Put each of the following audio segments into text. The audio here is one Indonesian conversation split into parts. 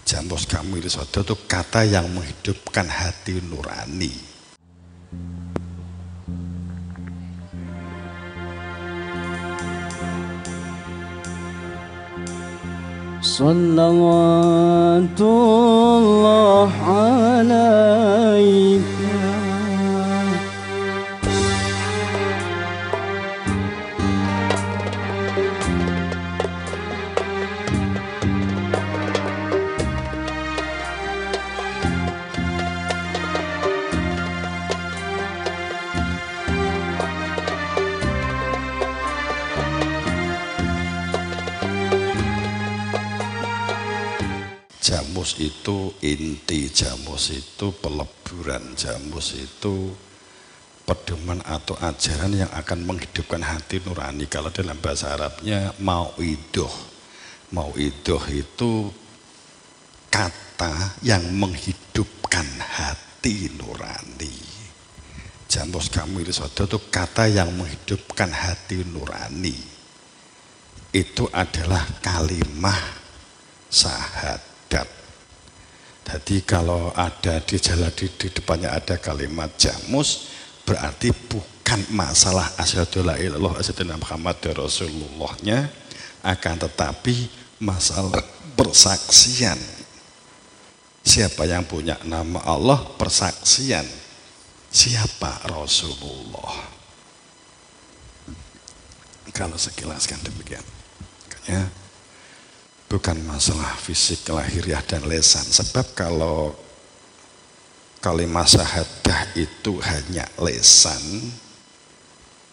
Jamus kamu itu kata yang menghidupkan hati nurani. Salawatullah alaika. Jamus itu inti, jamus itu peleburan, jamus itu pedoman atau ajaran yang akan menghidupkan hati nurani. Kalau dalam bahasa Arabnya mau'idoh. Mau'idoh itu kata yang menghidupkan hati nurani. Jamus kamu itu kata yang menghidupkan hati nurani. Itu adalah kalimah syahadat. Jadi kalau ada di jalan di depannya ada kalimat jamus, berarti bukan masalah asyhadu la ilaha illallah asyhadu anna Muhammadar Rasulullahnya, akan tetapi masalah persaksian. Siapa yang punya nama Allah, persaksian siapa Rasulullah. Kalau sekilas kan demikian. Makanya bukan masalah fisik, lahiriah dan lesan. Sebab kalau kalimat syahadah itu hanya lesan,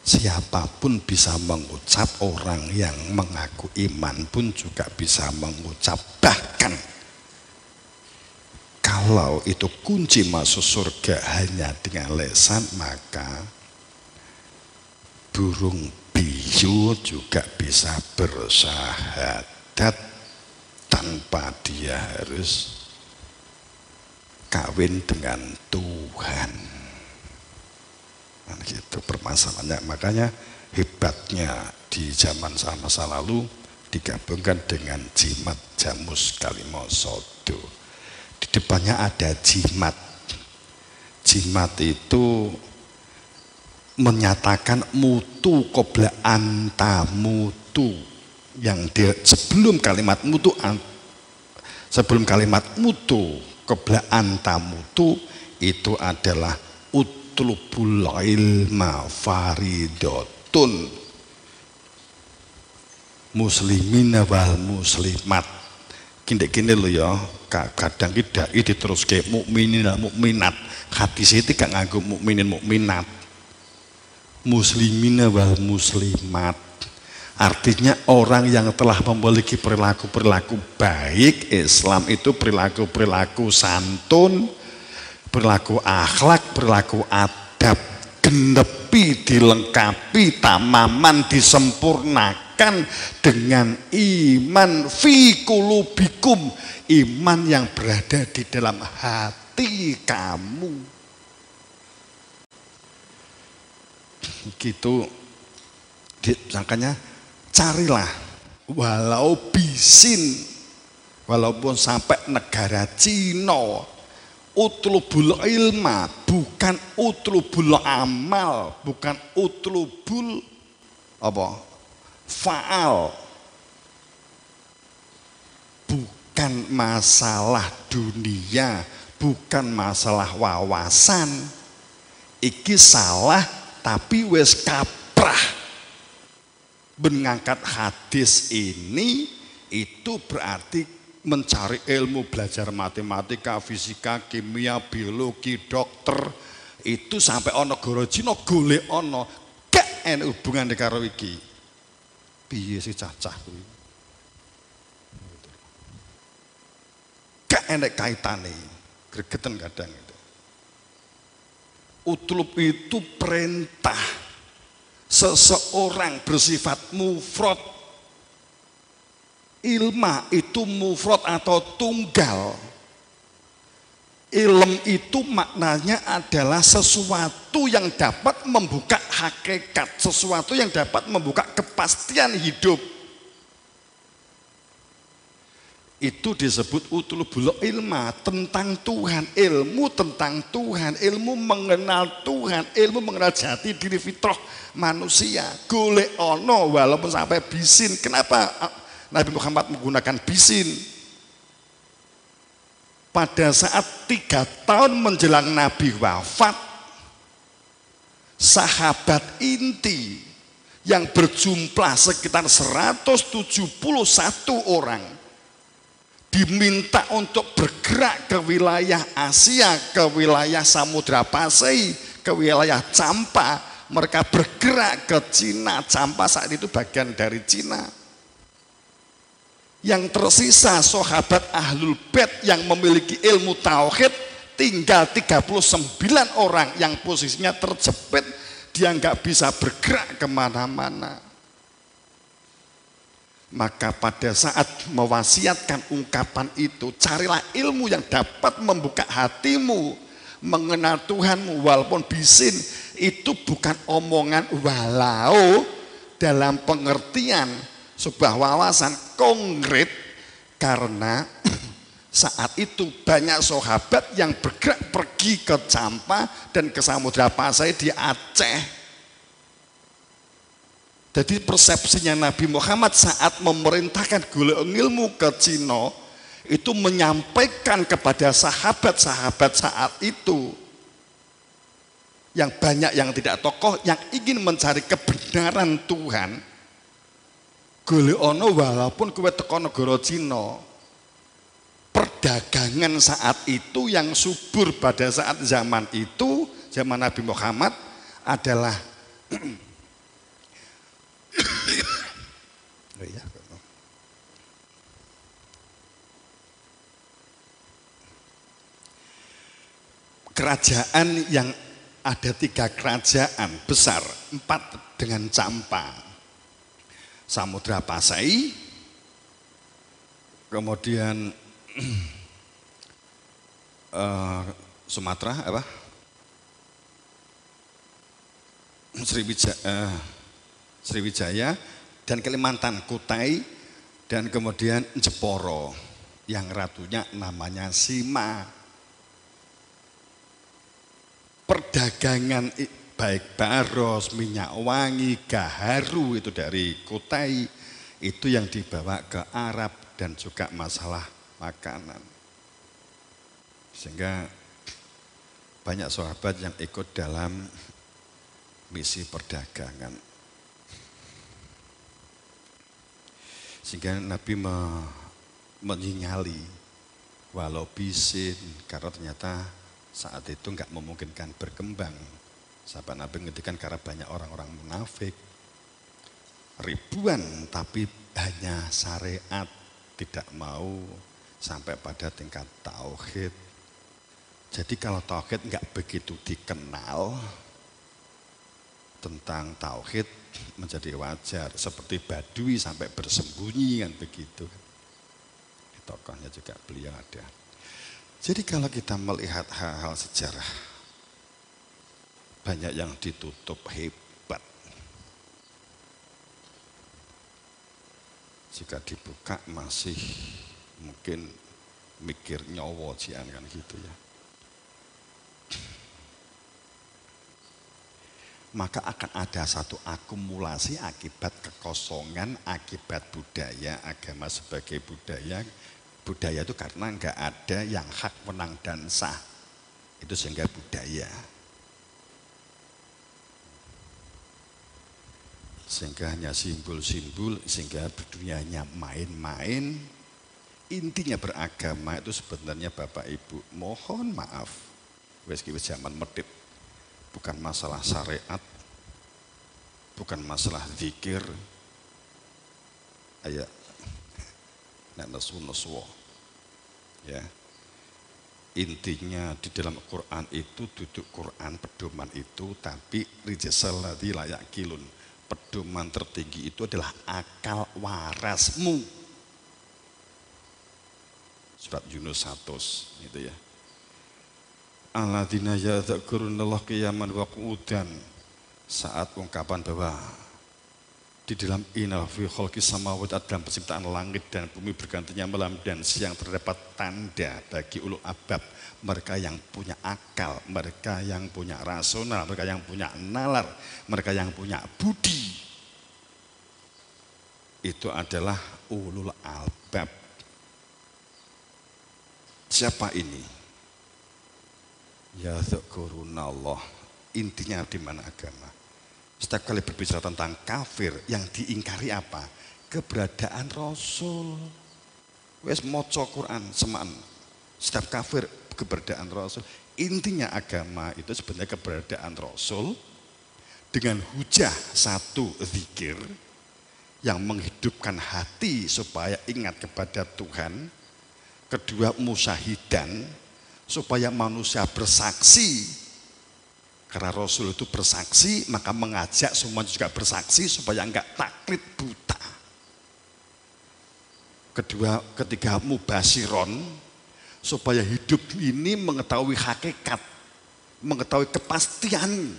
siapapun bisa mengucap, orang yang mengaku iman pun juga bisa mengucap. Bahkan kalau itu kunci masuk surga hanya dengan lesan, maka burung biyu juga bisa bersyahadat tanpa dia harus kawin dengan Tuhan. Nah, gitu permasalahannya. Makanya hebatnya di zaman masa lalu digabungkan dengan jimat, jamus kalimah sodo. Di depannya ada jimat. Jimat itu menyatakan mutu qobla anta mutu. Yang dia sebelum kalimat mutu, sebelum kalimat mutu qobla anta mutu itu adalah utlubul ilma faridotun muslimina wal muslimat. Kinde-kinde lo ya, kadang tidak terus kayak mukminin dan mukminat. Hadis itu gak nganggo mukminin mukminat, muslimina wal muslimat. Artinya orang yang telah memiliki perilaku-perilaku baik. Islam itu perilaku-perilaku santun, perilaku akhlak, perilaku adab, genepi, dilengkapi, tamaman, disempurnakan dengan iman fi qulubikum, iman yang berada di dalam hati kamu. Gitu disangkanya. Carilah walau bisin, walaupun sampai negara Cina, utlubul ilma, bukan utlubul amal, bukan utlubul apa faal, bukan masalah dunia, bukan masalah wawasan. Iki salah tapi wes kaprah. Mengangkat hadis ini itu berarti mencari ilmu, belajar matematika, fisika, kimia, biologi, dokter, itu sampai ono negara Cina golek ono gak enak hubungan karo iki. Piye sih cacah kuwi? Gak enak kaitane, gregeten kadang itu. Utlub itu perintah. Seseorang bersifat mufrad. Ilma itu mufrad atau tunggal. Ilm itu maknanya adalah sesuatu yang dapat membuka hakikat, sesuatu yang dapat membuka kepastian hidup. itu disebut utulubul ilma, tentang Tuhan, ilmu tentang Tuhan, ilmu mengenal Tuhan, ilmu mengenal jati diri fitrah manusia. Golek ono walaupun sampai bisin. Kenapa Nabi Muhammad menggunakan bisin? Pada saat 3 tahun menjelang Nabi wafat, sahabat inti yang berjumlah sekitar 171 orang diminta untuk bergerak ke wilayah Asia, ke wilayah Samudra Pasai, ke wilayah Campa. Mereka bergerak ke Cina. Campa saat itu bagian dari Cina. Yang tersisa sahabat Ahlul Bait yang memiliki ilmu tauhid tinggal 39 orang yang posisinya terjepit, dia nggak bisa bergerak kemana-mana. Maka pada saat mewasiatkan ungkapan itu, carilah ilmu yang dapat membuka hatimu, mengenal Tuhanmu walaupun bisin. Itu bukan omongan walau dalam pengertian sebuah wawasan konkret, karena saat itu banyak sahabat yang bergerak pergi ke Campa dan ke Samudra Pasai di Aceh. Jadi persepsinya Nabi Muhammad saat memerintahkan golek ilmu ke Cina itu menyampaikan kepada sahabat-sahabat saat itu yang banyak yang tidak tokoh, yang ingin mencari kebenaran Tuhan, golek ono walaupun kowe teko negara Cina. Perdagangan saat itu yang subur pada saat zaman itu, zaman Nabi Muhammad adalah kerajaan yang ada 3 kerajaan besar, 4 dengan Campa, Samudra Pasai, kemudian Sumatera apa? Sriwijaya dan Kalimantan, Kutai, dan kemudian Jeporo yang ratunya namanya Sima. Perdagangan baik baros, minyak wangi, gaharu itu dari Kutai itu yang dibawa ke Arab, dan juga masalah makanan. Sehingga banyak sahabat yang ikut dalam misi perdagangan. Sehingga Nabi menyingali walau bisin, karena ternyata saat itu enggak memungkinkan berkembang. Sahabat Nabi ngertikan karena banyak orang-orang munafik, ribuan, tapi hanya syariat, tidak mau sampai pada tingkat tauhid. Jadi kalau tauhid enggak begitu dikenal, tentang tauhid menjadi wajar, seperti Badui sampai bersembunyi kan begitu. Di tokohnya juga beliau ada. Jadi kalau kita melihat hal-hal sejarah, banyak yang ditutup hebat. Jika dibuka masih mungkin mikir nyowo jian kan gitu ya. Maka akan ada satu akumulasi akibat kekosongan, akibat budaya, agama sebagai budaya. Budaya itu karena enggak ada yang hak, menang, dan sah. Itu sehingga budaya. Sehingga hanya simbol-simbol, sehingga dunianya main-main. Intinya beragama itu sebenarnya Bapak Ibu, mohon maaf, wis zaman medit. Bukan masalah syariat, bukan masalah zikir, ayat nek nesu-nesu. Ya. Intinya di dalam Quran itu duduk Quran pedoman itu, tapi rijsal ladzi la yaqilun. Pedoman tertinggi itu adalah akal warasmu. Surat Yunus 100 gitu ya. Alladzina yadzakurunallaha qiyaman wa qu'udan. Saat ungkapan bahwa Di dalam inna fi khalqis samawati, dalam penciptaan langit dan bumi bergantinya malam dan siang terdapat tanda bagi ulul albab, mereka yang punya akal, mereka yang punya rasional, mereka yang punya nalar, mereka yang punya budi. Itu adalah ulul albab. Siapa ini? Ya dzkurunallah. Intinya di mana agama? Setiap kali berbicara tentang kafir, yang diingkari apa? Keberadaan Rasul. Wes maca Quran semaan. Setiap kafir keberadaan Rasul. Intinya agama itu sebenarnya keberadaan Rasul dengan hujah satu zikir yang menghidupkan hati supaya ingat kepada Tuhan. Kedua musyahidan supaya manusia bersaksi. Karena Rasul itu bersaksi, maka mengajak semua juga bersaksi supaya enggak taklid buta. Kedua, ketiga mubasyiron supaya hidup ini mengetahui hakikat, mengetahui kepastian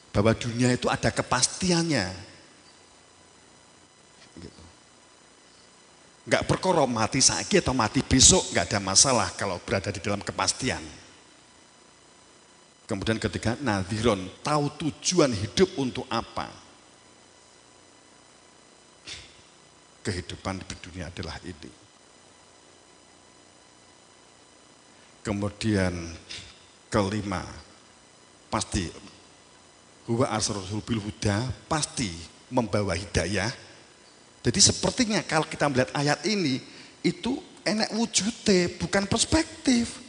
bahwa dunia itu ada kepastiannya. Gitu. Enggak perkara mati saiki atau mati besok, enggak ada masalah kalau berada di dalam kepastian. Kemudian ketiga, nadhiron, tahu tujuan hidup untuk apa. Kehidupan di dunia adalah ini. Kemudian kelima, pasti huwa arsalatul bil huda, pasti membawa hidayah. Jadi sepertinya kalau kita melihat ayat ini, itu enak wujudnya, bukan perspektif.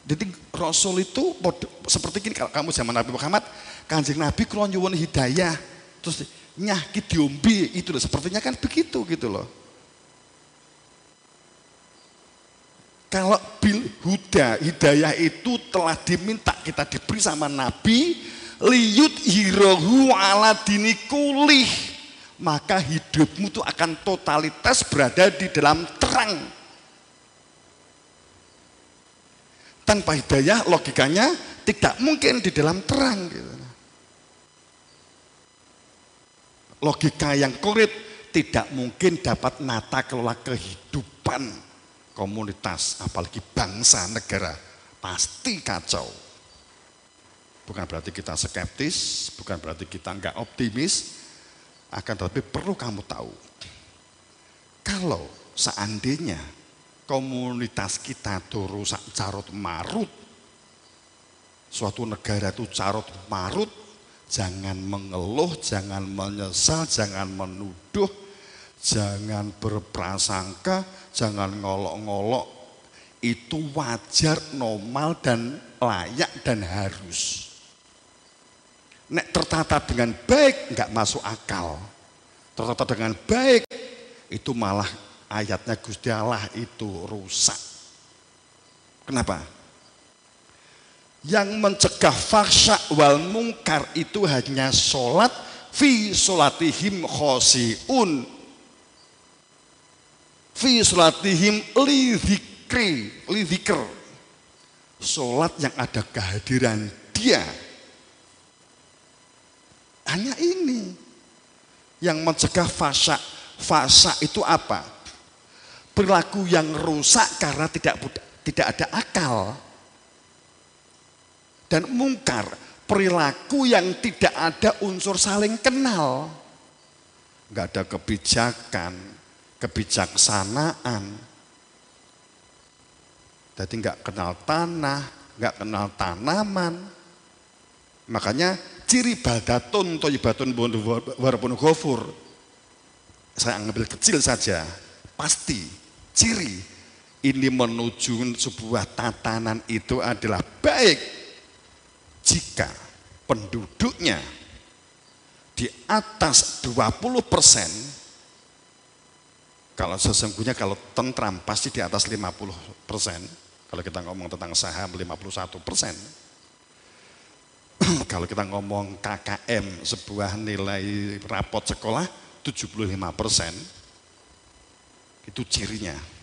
Jadi Rasul itu seperti ini, kalau kamu zaman Nabi Muhammad, Kanjeng Nabi kula nyuwun hidayah, terus nyah ki diombe, itu loh, sepertinya kan begitu gitu loh. Kalau bil huda, hidayah itu telah diminta kita diberi sama Nabi, liyut hirohu ala dini kulih, maka hidupmu itu akan totalitas berada di dalam terang. Tanpa hidayah logikanya tidak mungkin di dalam terang. Gitu. Logika yang konkret tidak mungkin dapat nata kelola kehidupan komunitas, apalagi bangsa, negara. Pasti kacau. Bukan berarti kita skeptis, bukan berarti kita enggak optimis, akan tetapi perlu kamu tahu. Kalau seandainya komunitas kita itu rusak carut marut, suatu negara itu carut marut, jangan mengeluh, jangan menyesal, jangan menuduh, jangan berprasangka, jangan ngolok-ngolok. Itu wajar, normal dan layak dan harus. Nek tertata dengan baik enggak masuk akal. Tertata dengan baik itu malah ayatnya Gusti Allah itu rusak. Kenapa? Yang mencegah fahsya wal mungkar itu hanya sholat fi sholatihim khosiun, fi sholatihim li dzikr, sholat yang ada kehadiran dia. Hanya ini yang mencegah fahsya. Fahsya itu apa? Perilaku yang rusak karena tidak ada akal. Dan mungkar, perilaku yang tidak ada unsur saling kenal. Enggak ada kebijakan, kebijaksanaan. Jadi enggak kenal tanah, enggak kenal tanaman. Makanya ciri baldatun thayyibatun warabun ghafur. Saya ambil kecil saja, pasti ciri ini menuju sebuah tatanan itu adalah baik jika penduduknya di atas 20%. Kalau sesungguhnya kalau tentram pasti di atas 50%. Kalau kita ngomong tentang saham 51%. Kalau kita ngomong KKM, sebuah nilai rapot sekolah 75%. Itu cirinya.